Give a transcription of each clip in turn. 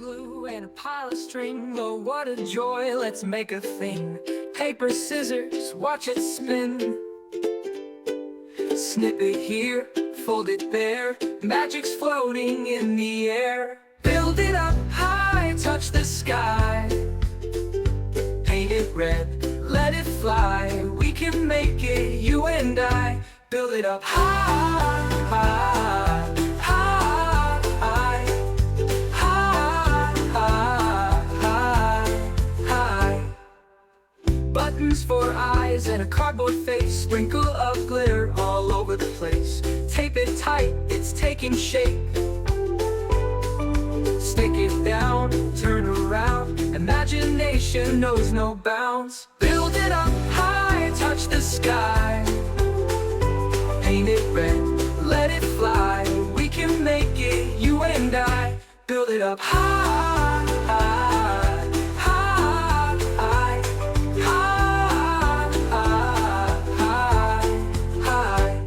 glue and a pile of string. Oh, what a joy, let's make a thing. Paper, scissors, watch it spin. Snip it here, fold it there. Magic's floating in the air. Build it up high, touch the sky. Paint it red, let it fly. We can make it, you and I. Build it up high, high, high, high, high, high. Buttons for eyes and a cardboard face. Sprinkle of glitter all over the place. Tape it tight, it's taking shape. Stick it down, turn around. Imagination knows no bounds. Build it up high, touch the sky. Paint it red, let it fly. We can make it, you and I. Build it up high, high, high, high, high, high.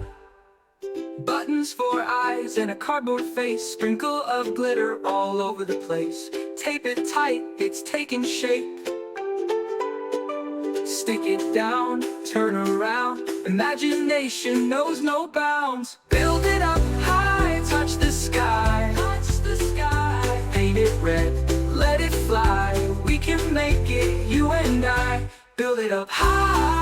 Buttons for eyes and a cardboard face. Sprinkle of glitter all over the place. Tape it tight, it's taking shape. Stick it down, turn around. Imagination knows no bounds. Build it up high, touch the sky. Touch the sky. Paint it red, let it fly. We can make it, you and I. Build it up high.